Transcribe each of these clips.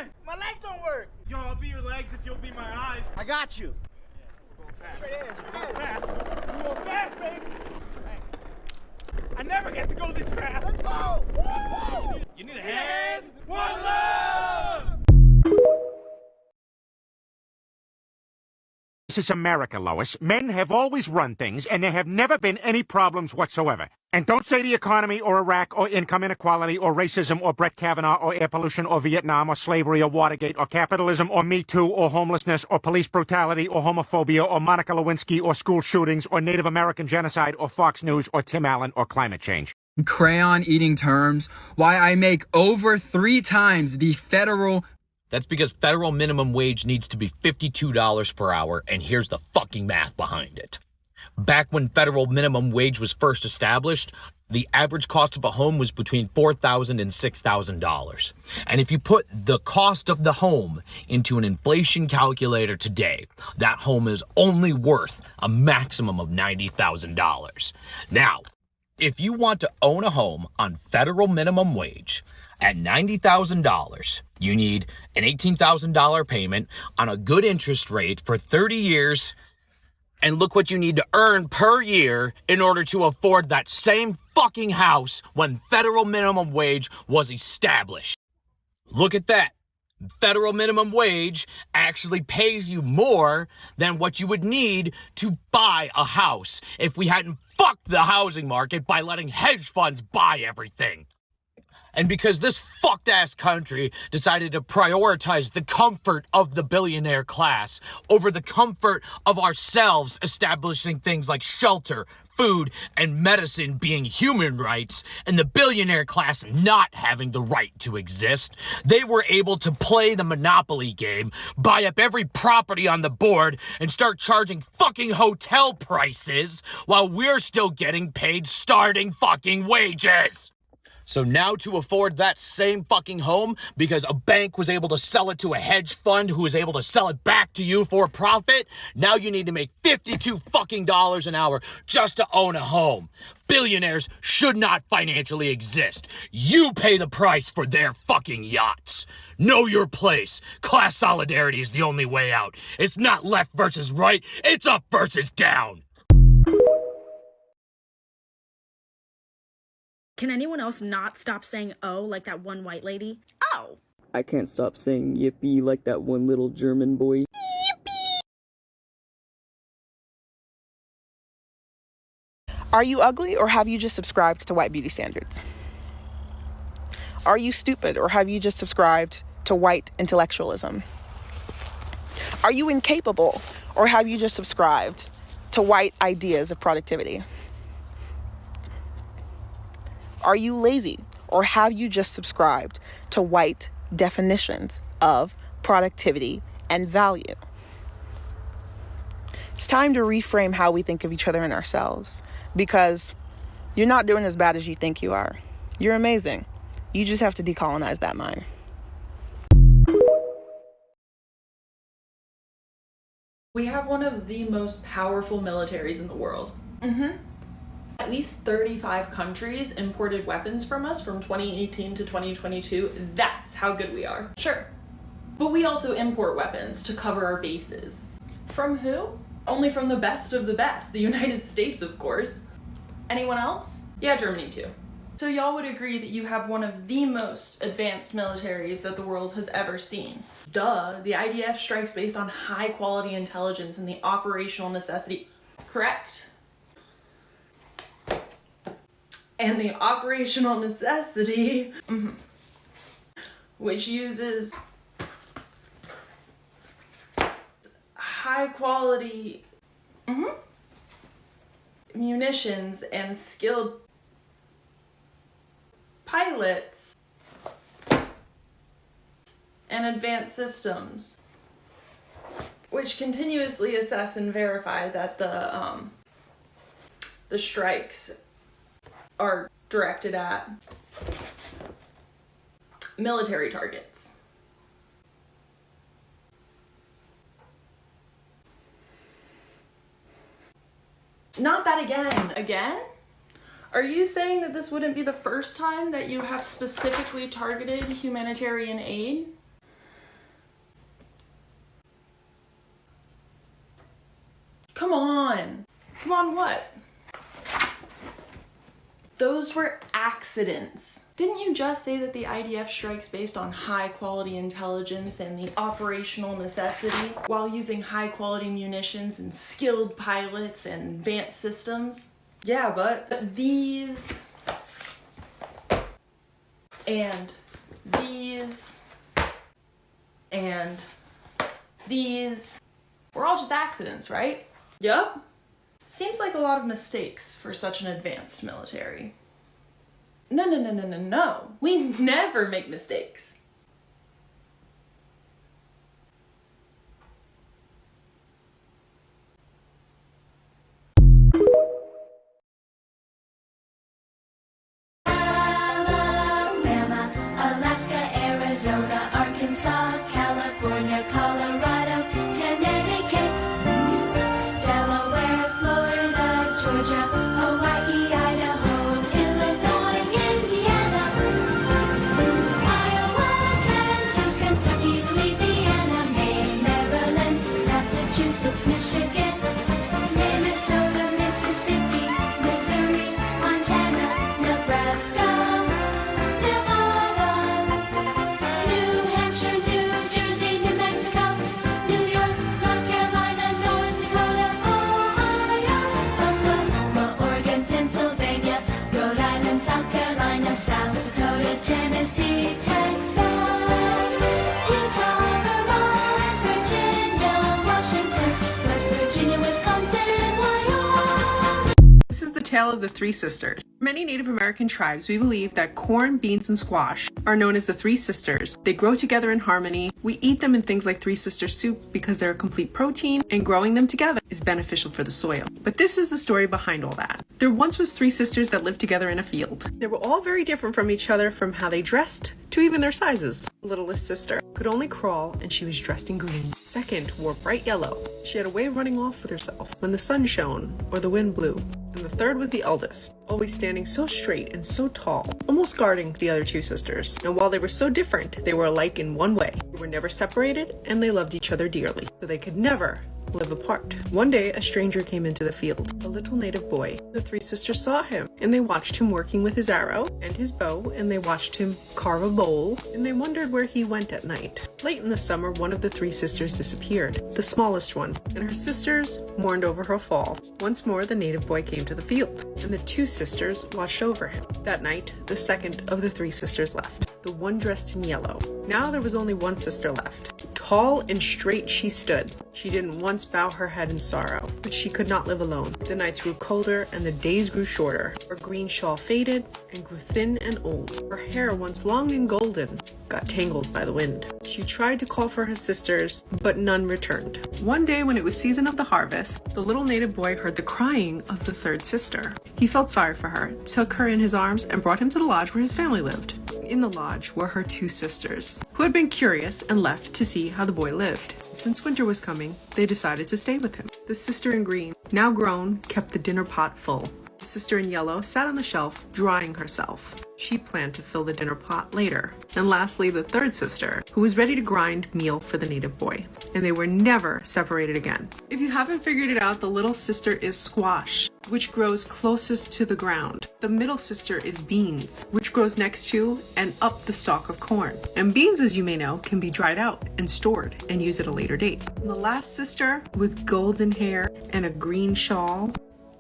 fine. My legs don't work. Yo, I'll be your legs if you'll be my eyes. I got you. We're going fast. Straight ahead, straight ahead. Fast. We're going fast, baby. I never get to go this fast. Let's go. Woo! You need a hand. One love. This is America, Lois. Men have always run things, and there have never been any problems whatsoever. And don't say the economy or Iraq or income inequality or racism or Brett Kavanaugh or air pollution or Vietnam or slavery or Watergate or capitalism or Me Too or homelessness or police brutality or homophobia or Monica Lewinsky or school shootings or Native American genocide or Fox News or Tim Allen or climate change. Crayon eating terms, why I make over 3 times the federal. That's because federal minimum wage needs to be $52 per hour, and here's the fucking math behind it. Back when federal minimum wage was first established, the average cost of a home was between $4,000 and $6,000. And if you put the cost of the home into an inflation calculator today, that home is only worth a maximum of $90,000. Now, if you want to own a home on federal minimum wage at $90,000, you need an $18,000 payment on a good interest rate for 30 years. And look what you need to earn per year in order to afford that same fucking house when federal minimum wage was established. Look at that. Federal minimum wage actually pays you more than what you would need to buy a house if we hadn't fucked the housing market by letting hedge funds buy everything. And because this fucked ass country decided to prioritize the comfort of the billionaire class over the comfort of ourselves, establishing things like shelter, food, and medicine being human rights, and the billionaire class not having the right to exist, they were able to play the monopoly game, buy up every property on the board, and start charging fucking hotel prices while we're still getting paid starting fucking wages. So now to afford that same fucking home because a bank was able to sell it to a hedge fund who was able to sell it back to you for profit, now you need to make $52 fucking dollars an hour just to own a home. Billionaires should not financially exist. You pay the price for their fucking yachts. Know your place. Class solidarity is the only way out. It's not left versus right, it's up versus down. Can anyone else not stop saying oh like that one white lady? Oh! I can't stop saying yippee like that one little German boy. Yippee! Are you ugly or have you just subscribed to white beauty standards? Are you stupid or have you just subscribed to white intellectualism? Are you incapable or have you just subscribed to white ideas of productivity? Are you lazy or have you just subscribed to white definitions of productivity and value? It's time to reframe how we think of each other and ourselves, because you're not doing as bad as you think you are. You're amazing. You just have to decolonize that mind. We have one of the most powerful militaries in the world. At least 35 countries imported weapons from us from 2018 to 2022. That's how good we are. Sure. But we also import weapons to cover our bases. From who? Only from the best of the best. The United States, of course. Anyone else? Yeah, Germany too. So y'all would agree that you have one of the most advanced militaries that the world has ever seen. Duh, the IDF strikes based on high quality intelligence and the operational necessity. Correct? And the operational necessity, which uses high quality munitions and skilled pilots and advanced systems, which continuously assess and verify that the strikes are directed at military targets. Not that again. Again? Are you saying that this wouldn't be the first time that you have specifically targeted humanitarian aid? Come on. Come on what? Those were accidents. Didn't you just say that the IDF strikes based on high quality intelligence and the operational necessity while using high quality munitions and skilled pilots and advanced systems? Yeah, but these and these and these were all just accidents, right? Yup. Seems like a lot of mistakes for such an advanced military. No. We never make mistakes. Alabama, Alaska, Arizona, Arkansas, California, Colorado, Connecticut, Delaware, Florida, Georgia, Hawaii, Idaho, Illinois, Indiana, Iowa, Kansas, Kentucky, Louisiana, Maine, Maryland, Massachusetts, Michigan, Minnesota, Mississippi, Missouri, Montana, Nebraska, Nevada, New Hampshire, New Jersey, New Mexico, New York, North Carolina, North Dakota, Ohio, Oklahoma, Oregon, Pennsylvania, Rhode Island, South Carolina, South Dakota, Tennessee, Texas, Utah, Vermont, Virginia, Washington, West Virginia, Wisconsin, Wyoming. This is the tale of the three sisters. For many Native American tribes, we believe that corn, beans, and squash are known as the three sisters. They grow together in harmony. We eat them in things like three sister soup because they're a complete protein, and growing them together is beneficial for the soil. But this is the story behind all that. There once was three sisters that lived together in a field. They were all very different from each other, from how they dressed to even their sizes. The littlest sister could only crawl, and she was dressed in green. Second wore bright yellow. She had a way of running off with herself when the sun shone or the wind blew. And the third was the eldest, always standing so straight and so tall, almost guarding the other two sisters. And while they were so different, they were alike in one way. They were never separated, and they loved each other dearly. So they could never live apart. One day, a stranger came into the field, a little native boy. The three sisters saw him, and they watched him working with his arrow and his bow, and they watched him carve a bowl, and they wondered where he went at night. Late in the summer, one of the three sisters disappeared, the smallest one, and her sisters mourned over her fall. Once more, the native boy came to the field, and the two sisters watched over him. That night, the second of the three sisters left, the one dressed in yellow. Now there was only one sister left. Tall and straight she stood. She didn't once bow her head in sorrow, but she could not live alone. The nights grew colder and the days grew shorter. Her green shawl faded and grew thin and old. Her hair, once long and golden, got tangled by the wind. She tried to call for her sisters, but none returned. One day when it was season of the harvest, the little native boy heard the crying of the third sister. He felt sorry for her, took her in his arms, and brought him to the lodge where his family lived. In the lodge were her two sisters, who had been curious and left to see how the boy lived. Since winter was coming, they decided to stay with him. The sister in green, now grown, kept the dinner pot full. The sister in yellow sat on the shelf, drying herself. She planned to fill the dinner pot later. And lastly, the third sister, who was ready to grind meal for the native boy. And they were never separated again. If you haven't figured it out, the little sister is squash, which grows closest to the ground. The middle sister is beans, which grows next to and up the stalk of corn. And beans, as you may know, can be dried out and stored and used at a later date. And the last sister, with golden hair and a green shawl,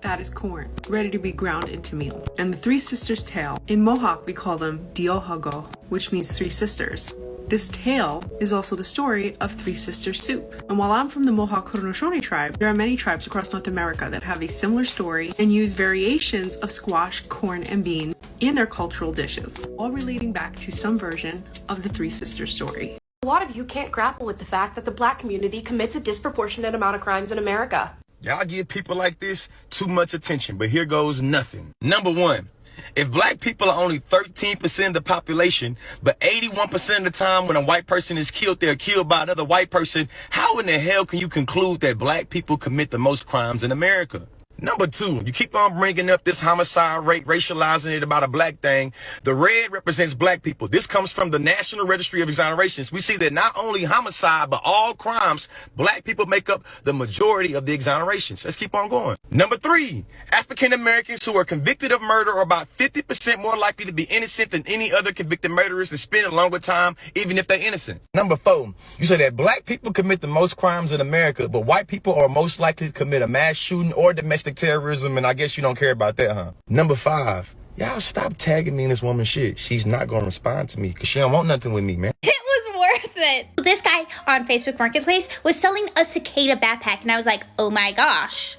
that is corn, ready to be ground into meal. And the three sisters' tale, in Mohawk we call them Diohago, which means three sisters. This tale is also the story of three sisters soup. And while I'm from the Mohawk Haudenosaunee tribe, there are many tribes across North America that have a similar story and use variations of squash, corn, and beans in their cultural dishes, all relating back to some version of the three sisters story. A lot of you can't grapple with the fact that the black community commits a disproportionate amount of crimes in America. Y'all give people like this too much attention, but here goes nothing. Number one, if black people are only 13% of the population, but 81% of the time when a white person is killed, they're killed by another white person, how in the hell can you conclude that black people commit the most crimes in America? Number two, you keep on bringing up this homicide rate, racializing it about a black thing. The red represents black people. This comes from the National Registry of Exonerations. We see that not only homicide, but all crimes, black people make up the majority of the exonerations. Let's keep on going. Number three, African Americans who are convicted of murder are about 50% more likely to be innocent than any other convicted murderers and spend a longer time, even if they're innocent. Number four, you say that black people commit the most crimes in America, but white people are most likely to commit a mass shooting or domestic terrorism, and I guess you don't care about that, huh? Number five, y'all stop tagging me in this woman's shit. She's not gonna respond to me because she don't want nothing with me, man. It was worth it. This guy on Facebook Marketplace was selling a cicada backpack, and I was like, oh my gosh.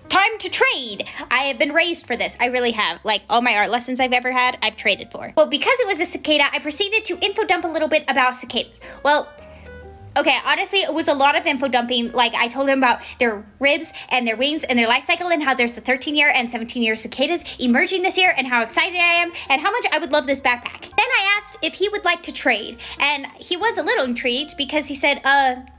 Time to trade. I have been raised for this. I really have. Like, all my art lessons I've ever had, I've traded for. Well, because it was a cicada, I proceeded to info dump a little bit about cicadas. Well, okay, honestly, it was a lot of info dumping. Like, I told him about their ribs and their wings and their life cycle and how there's the 13-year and 17-year cicadas emerging this year and how excited I am and how much I would love this backpack. Then I asked if he would like to trade, and he was a little intrigued because he said,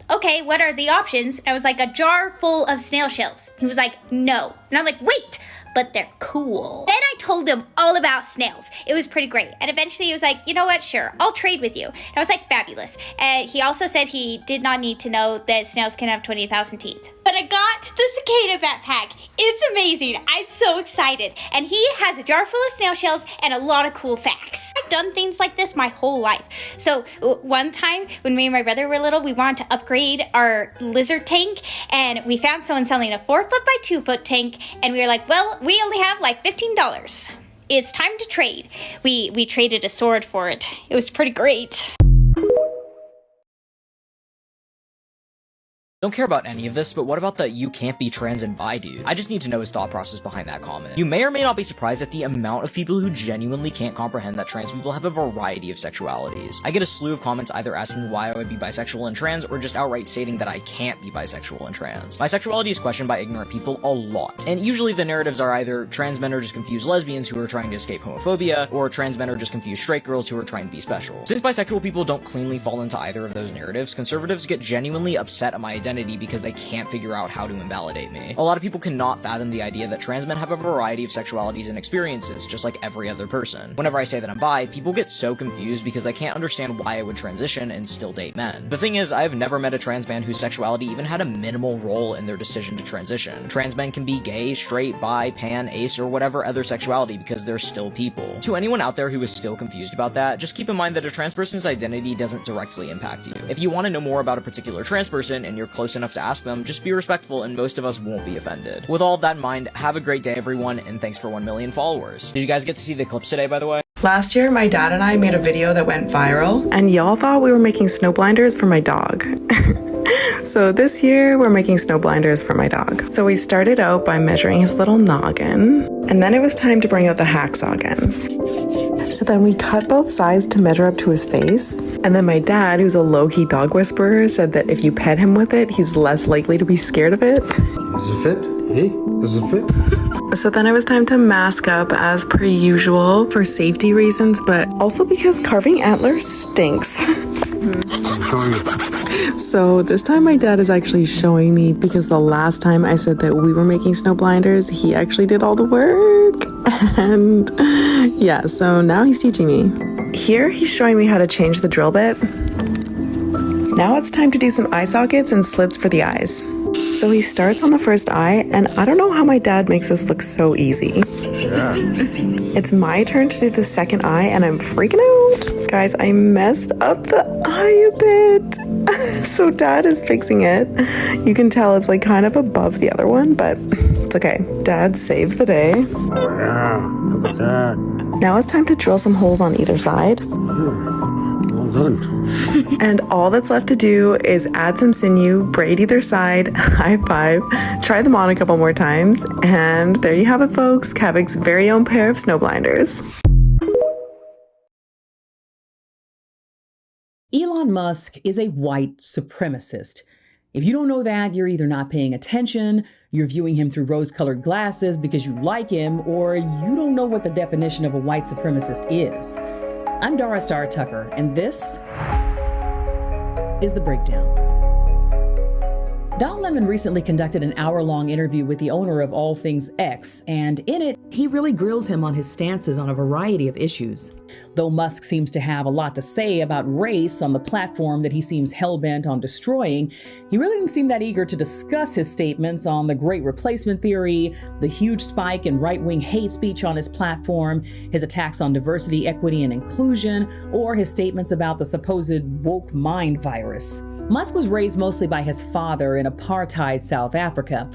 okay, what are the options? And I was like, a jar full of snail shells. He was like, no. And I'm like, wait, but they're cool. Then I told him all about snails. It was pretty great. And eventually he was like, you know what, sure, I'll trade with you. And I was like, fabulous. And he also said he did not need to know that snails can have 20,000 teeth. But I got the cicada backpack. It's amazing. I'm so excited. And he has a jar full of snail shells and a lot of cool facts. I've done things like this my whole life. So one time when me and my brother were little, we wanted to upgrade our lizard tank, and we found someone selling a 4 foot by 2 foot tank, and we were like, well, we only have like $15. It's time to trade. We traded a sword for it. It was pretty great. Don't care about any of this, but what about the you can't be trans and bi dude? I just need to know his thought process behind that comment. You may or may not be surprised at the amount of people who genuinely can't comprehend that trans people have a variety of sexualities. I get a slew of comments either asking why I would be bisexual and trans, or just outright stating that I can't be bisexual and trans. Bisexuality is questioned by ignorant people a lot, and usually the narratives are either trans men are just confused lesbians who are trying to escape homophobia, or trans men are just confused straight girls who are trying to be special. Since bisexual people don't cleanly fall into either of those narratives, conservatives get genuinely upset at my identity because they can't figure out how to invalidate me. A lot of people cannot fathom the idea that trans men have a variety of sexualities and experiences, just like every other person. Whenever I say that I'm bi, people get so confused because they can't understand why I would transition and still date men. The thing is, I've never met a trans man whose sexuality even had a minimal role in their decision to transition. Trans men can be gay, straight, bi, pan, ace, or whatever other sexuality because they're still people. To anyone out there who is still confused about that, just keep in mind that a trans person's identity doesn't directly impact you. If you want to know more about a particular trans person and you're close enough to ask them, just be respectful and most of us won't be offended. With all of that in mind, have a great day everyone, and thanks for 1 million followers. Did you guys get to see the clips today, by the way? Last year, my dad and I made a video that went viral, and y'all thought we were making snow blinders for my dog. So this year, we're making snow blinders for my dog. So we started out by measuring his little noggin, and then it was time to bring out the hacksaw again. So then we cut both sides to measure up to his face, and then my dad, who's a low-key dog whisperer, said that if you pet him with it, he's less likely to be scared of it. Does it fit? Hey, does it fit? So then it was time to mask up as per usual for safety reasons, but also because carving antlers stinks. So this time my dad is actually showing me, because the last time I said that we were making snow blinders, he actually did all the work. And yeah, so now he's teaching me. Here he's showing me how to change the drill bit. Now it's time to do some eye sockets and slits for the eyes. So he starts on the first eye, and I don't know how my dad makes this look so easy. Yeah. It's my turn to do the second eye, and I'm freaking out. Guys, I messed up the eye a bit. So dad is fixing it. You can tell it's like kind of above the other one, but it's okay. Dad saves the day. Oh yeah, look at that. Now it's time to drill some holes on either side. Well done. And all that's left to do is add some sinew, braid either side, high five, try them on a couple more times, and there you have it, folks. Kavik's very own pair of snow blinders. Elon Musk is a white supremacist. If you don't know that, you're either not paying attention, you're viewing him through rose-colored glasses because you like him, or you don't know what the definition of a white supremacist is. I'm Dara Star Tucker, and this is The Breakdown. Don Lemon recently conducted an hour-long interview with the owner of All Things X, and in it, he really grills him on his stances on a variety of issues. Though Musk seems to have a lot to say about race on the platform that he seems hell-bent on destroying, he really didn't seem that eager to discuss his statements on the Great Replacement Theory, the huge spike in right-wing hate speech on his platform, his attacks on diversity, equity, and inclusion, or his statements about the supposed woke mind virus. Musk was raised mostly by his father in apartheid South Africa.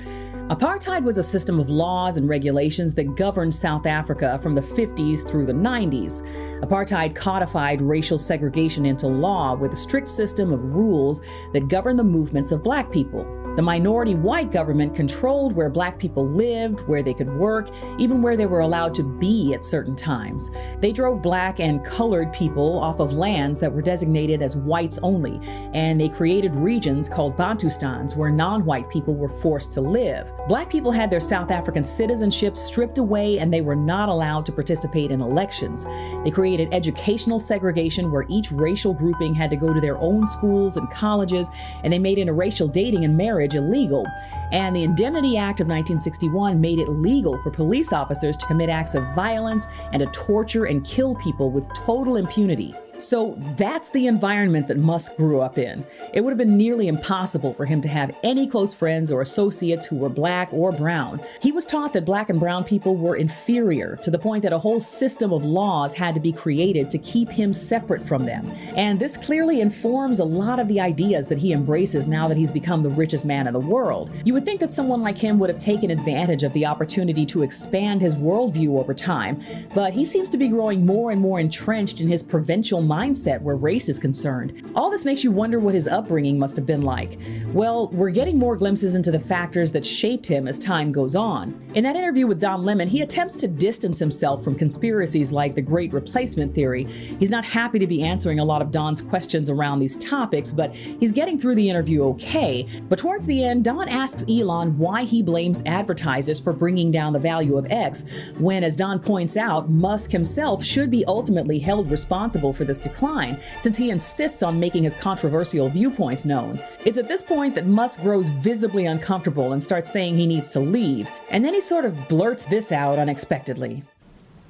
Apartheid was a system of laws and regulations that governed South Africa from the 50s through the 90s. Apartheid codified racial segregation into law with a strict system of rules that governed the movements of black people. The minority white government controlled where black people lived, where they could work, even where they were allowed to be at certain times. They drove black and colored people off of lands that were designated as whites only, and they created regions called Bantustans where non-white people were forced to live. Black people had their South African citizenship stripped away and they were not allowed to participate in elections. They created educational segregation where each racial grouping had to go to their own schools and colleges, and they made interracial dating and marriage illegal. And the Indemnity Act of 1961 made it legal for police officers to commit acts of violence and to torture and kill people with total impunity. So that's the environment that Musk grew up in. It would have been nearly impossible for him to have any close friends or associates who were black or brown. He was taught that black and brown people were inferior, to the point that a whole system of laws had to be created to keep him separate from them. And this clearly informs a lot of the ideas that he embraces now that he's become the richest man in the world. You would think that someone like him would have taken advantage of the opportunity to expand his worldview over time, but he seems to be growing more and more entrenched in his provincial mindset where race is concerned. All this makes you wonder what his upbringing must have been like. Well, we're getting more glimpses into the factors that shaped him as time goes on. In that interview with Don Lemon, he attempts to distance himself from conspiracies like the Great Replacement Theory. He's not happy to be answering a lot of Don's questions around these topics, but he's getting through the interview okay. But towards the end, Don asks Elon why he blames advertisers for bringing down the value of X, when, as Don points out, Musk himself should be ultimately held responsible for this decline, since he insists on making his controversial viewpoints known. It's at this point that Musk grows visibly uncomfortable and starts saying he needs to leave, and then he sort of blurts this out unexpectedly.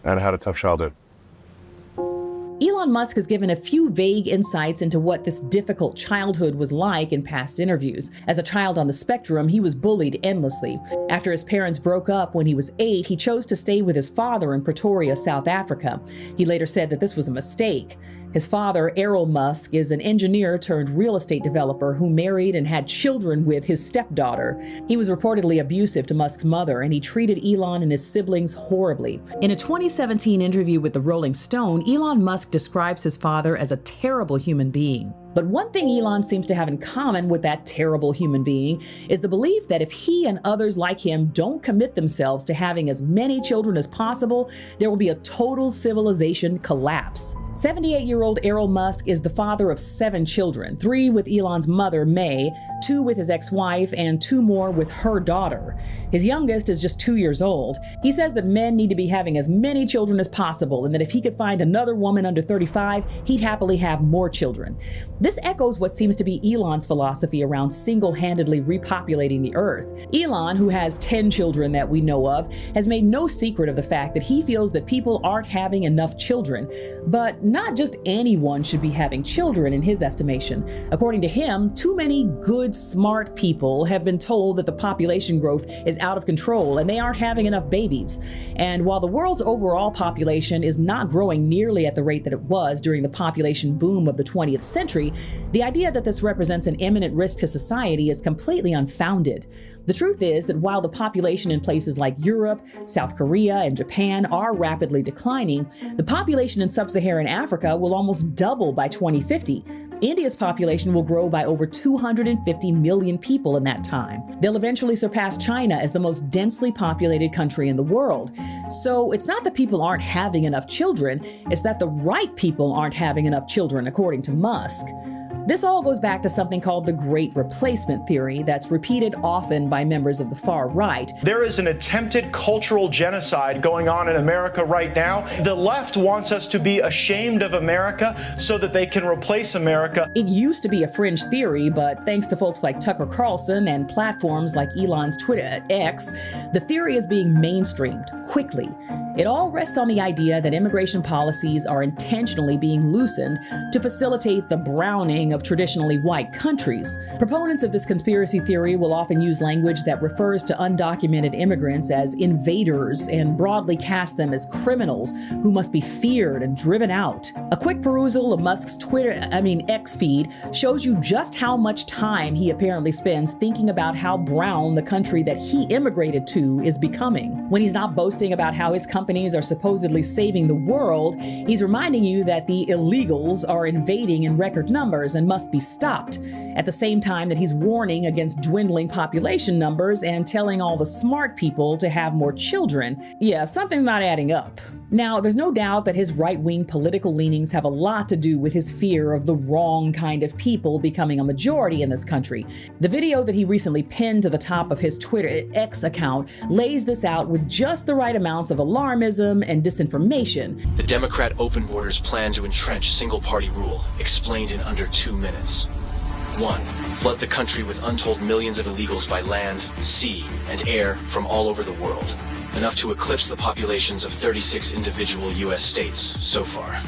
And I had a tough childhood. Elon Musk has given a few vague insights into what this difficult childhood was like in past interviews. As a child on the spectrum, he was bullied endlessly. After his parents broke up when he was 8, he chose to stay with his father in Pretoria, South Africa. He later said that this was a mistake. His father, Errol Musk, is an engineer turned real estate developer who married and had children with his stepdaughter. He was reportedly abusive to Musk's mother, and he treated Elon and his siblings horribly. In a 2017 interview with the Rolling Stone, Elon Musk describes his father as a terrible human being. But one thing Elon seems to have in common with that terrible human being is the belief that if he and others like him don't commit themselves to having as many children as possible, there will be a total civilization collapse. 78-year-old Errol Musk is the father of 7 children, 3 with Elon's mother, May, 2 with his ex-wife, and 2 more with her daughter. His youngest is just 2 years old. He says that men need to be having as many children as possible, and that if he could find another woman under 35, he'd happily have more children. This echoes what seems to be Elon's philosophy around single-handedly repopulating the Earth. Elon, who has 10 children that we know of, has made no secret of the fact that he feels that people aren't having enough children. But not just anyone should be having children in his estimation. According to him, too many good, smart people have been told that the population growth is out of control and they aren't having enough babies. And while the world's overall population is not growing nearly at the rate that it was during the population boom of the 20th century, the idea that this represents an imminent risk to society is completely unfounded. The truth is that while the population in places like Europe, South Korea, and Japan are rapidly declining, the population in sub-Saharan Africa will almost double by 2050. India's population will grow by over 250 million people in that time. They'll eventually surpass China as the most densely populated country in the world. So it's not that people aren't having enough children, it's that the right people aren't having enough children, according to Musk. This all goes back to something called the Great Replacement Theory that's repeated often by members of the far right. There is an attempted cultural genocide going on in America right now. The left wants us to be ashamed of America so that they can replace America. It used to be a fringe theory, but thanks to folks like Tucker Carlson and platforms like Elon's Twitter X, the theory is being mainstreamed quickly. It all rests on the idea that immigration policies are intentionally being loosened to facilitate the browning of traditionally white countries. Proponents of this conspiracy theory will often use language that refers to undocumented immigrants as invaders and broadly cast them as criminals who must be feared and driven out. A quick perusal of Musk's X feed shows you just how much time he apparently spends thinking about how brown the country that he immigrated to is becoming. When he's not boasting about how his companies are supposedly saving the world, he's reminding you that the illegals are invading in record numbers and must be stopped, at the same time that he's warning against dwindling population numbers and telling all the smart people to have more children. Yeah, something's not adding up. Now, there's no doubt that his right-wing political leanings have a lot to do with his fear of the wrong kind of people becoming a majority in this country. The video that he recently pinned to the top of his Twitter X account lays this out with just the right amounts of alarmism and disinformation. The Democrat open borders plan to entrench single-party rule, explained in under 2 minutes. 1. Flood the country with untold millions of illegals by land, sea, and air from all over the world. Enough to eclipse the populations of 36 individual U.S. states so far.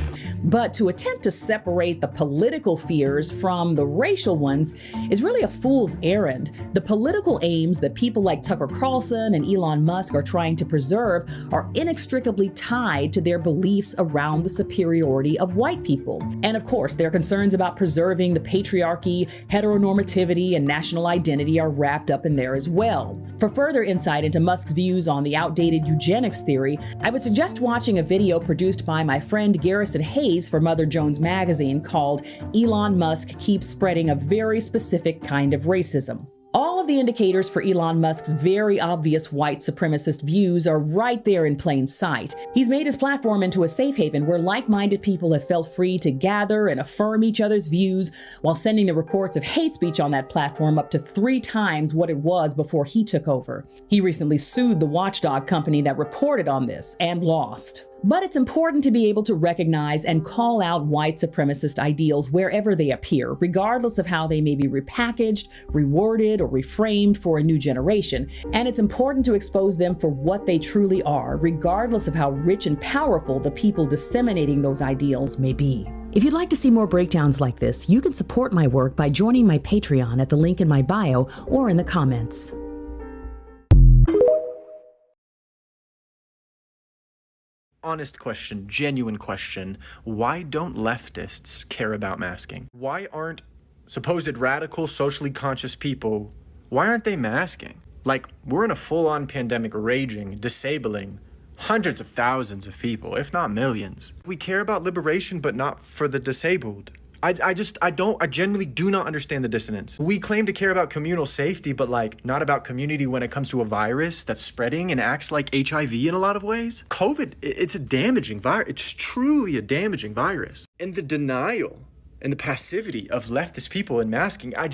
But to attempt to separate the political fears from the racial ones is really a fool's errand. The political aims that people like Tucker Carlson and Elon Musk are trying to preserve are inextricably tied to their beliefs around the superiority of white people. And of course, their concerns about preserving the patriarchy, heteronormativity, and national identity are wrapped up in there as well. For further insight into Musk's views on the outdated eugenics theory, I would suggest watching a video produced by my friend Garrison Hayes for Mother Jones magazine called Elon Musk Keeps Spreading a Very Specific Kind of Racism. All of the indicators for Elon Musk's very obvious white supremacist views are right there in plain sight. He's made his platform into a safe haven where like-minded people have felt free to gather and affirm each other's views while sending the reports of hate speech on that platform up to 3 times what it was before he took over. He recently sued the watchdog company that reported on this and lost. But it's important to be able to recognize and call out white supremacist ideals wherever they appear, regardless of how they may be repackaged, reworded, or reframed for a new generation. And it's important to expose them for what they truly are, regardless of how rich and powerful the people disseminating those ideals may be. If you'd like to see more breakdowns like this, you can support my work by joining my Patreon at the link in my bio or in the comments. Honest question, genuine question. Why don't leftists care about masking? Why aren't supposed radical, socially conscious people, why aren't they masking? Like, we're in a full-on pandemic raging, disabling hundreds of thousands of people, if not millions. We care about liberation, but not for the disabled. I genuinely do not understand the dissonance. We claim to care about communal safety, but like not about community when it comes to a virus that's spreading and acts like HIV in a lot of ways. COVID, it's a damaging virus. It's truly a damaging virus. And the denial and the passivity of leftist people in masking, I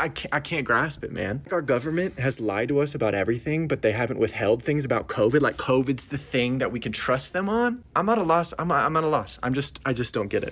can't grasp it, man. Our government has lied to us about everything, but they haven't withheld things about COVID. Like COVID's the thing that we can trust them on. I'm at a loss. I'm at a loss. I just don't get it.